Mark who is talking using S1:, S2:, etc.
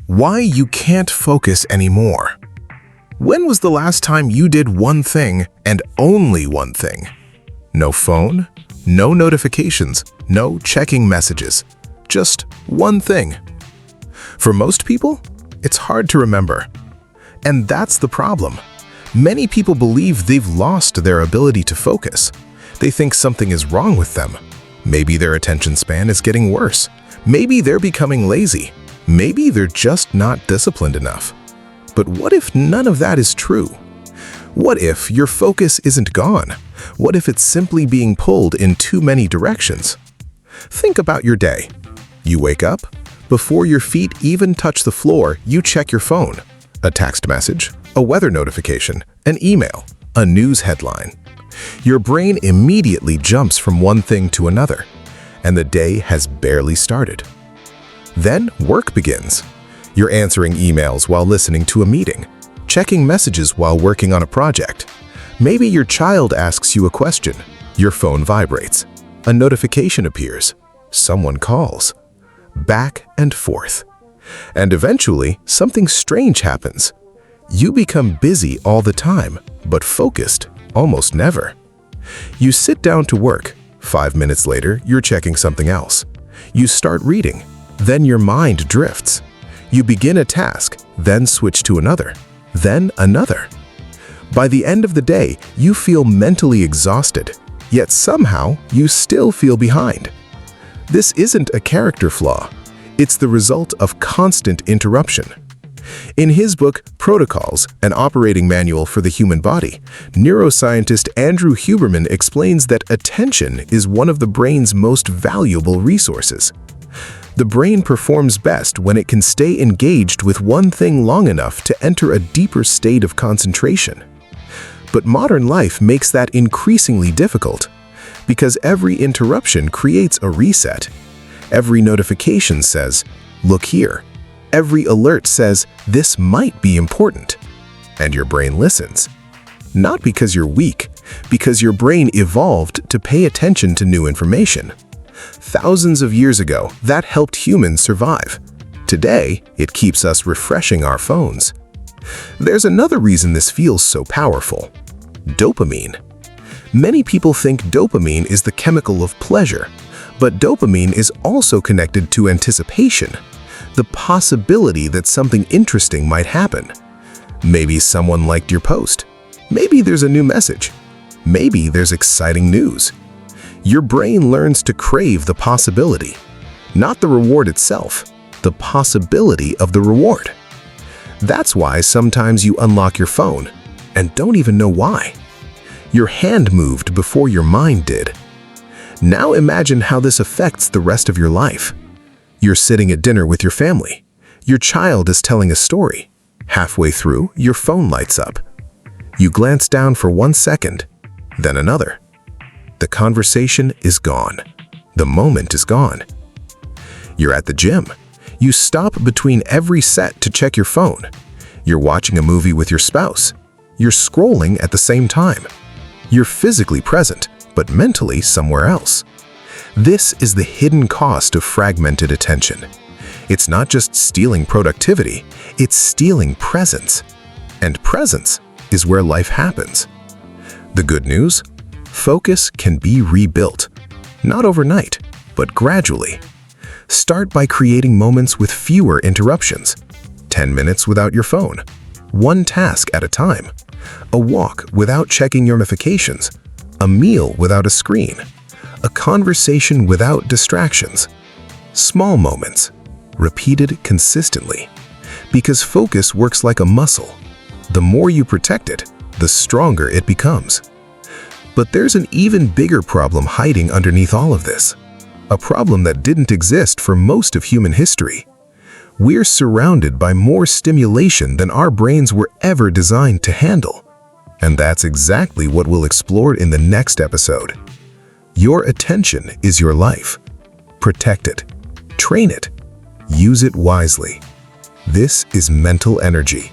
S1: Why you can't focus anymore. When was the last time you did one thing and only one thing? No phone, no notifications, no checking messages. Just one thing. For most people, it's hard to remember. And that's the problem. Many people believe they've lost their ability to focus. They think something is wrong with them. Maybe their attention span is getting worse. Maybe they're becoming lazy. Maybe they're just not disciplined enough. But what if none of that is true? What if your focus isn't gone? What if it's simply being pulled in too many directions? Think about your day. You wake up. Before your feet even touch the floor, you check your phone. A text message, a weather notification, an email, a news headline. Your brain immediately jumps from one thing to another, and the day has barely started. Then work begins. You're answering emails while listening to a meeting, checking messages while working on a project. Maybe your child asks you a question. Your phone vibrates. A notification appears. Someone calls. Back and forth. And eventually, something strange happens. You become busy all the time, but focused almost never. You sit down to work. 5 minutes later, you're checking something else. You start reading. Then your mind drifts. You begin a task, then switch to another, then another. By the end of the day, you feel mentally exhausted, yet somehow you still feel behind. This isn't a character flaw. It's the result of constant interruption. In his book, Protocols, an Operating Manual for the Human Body, neuroscientist Andrew Huberman explains that attention is one of the brain's most valuable resources. The brain performs best when it can stay engaged with one thing long enough to enter a deeper state of concentration. But modern life makes that increasingly difficult, because every interruption creates a reset. Every notification says, "Look here." Every alert says, "This might be important." And your brain listens. Not because you're weak, because your brain evolved to pay attention to new information. Thousands of years ago, that helped humans survive. Today, it keeps us refreshing our phones. There's another reason this feels so powerful. Dopamine. Many people think dopamine is the chemical of pleasure, but dopamine is also connected to anticipation, the possibility that something interesting might happen. Maybe someone liked your post. Maybe there's a new message. Maybe there's exciting news. Your brain learns to crave the possibility, not the reward itself, the possibility of the reward. That's why sometimes you unlock your phone and don't even know why. Your hand moved before your mind did. Now imagine how this affects the rest of your life. You're sitting at dinner with your family. Your child is telling a story. Halfway through, your phone lights up. You glance down for 1 second, then another. The conversation is gone. The moment is gone. You're at the gym. You stop between every set to check your phone. You're watching a movie with your spouse. You're scrolling at the same time. You're physically present, but mentally somewhere else. This is the hidden cost of fragmented attention. It's not just stealing productivity, it's stealing presence. And presence is where life happens. The good news? Focus can be rebuilt. Not overnight, but gradually. Start by creating moments with fewer interruptions. 10 minutes without your phone. One task at a time. A walk without checking your notifications. A meal without a screen. A conversation without distractions. Small moments, repeated consistently. Because focus works like a muscle. The more you protect it, the stronger it becomes. But there's an even bigger problem hiding underneath all of this. A problem that didn't exist for most of human history. We're surrounded by more stimulation than our brains were ever designed to handle. And that's exactly what we'll explore in the next episode. Your attention is your life. Protect it. Train it. Use it wisely. This is Mental Energy.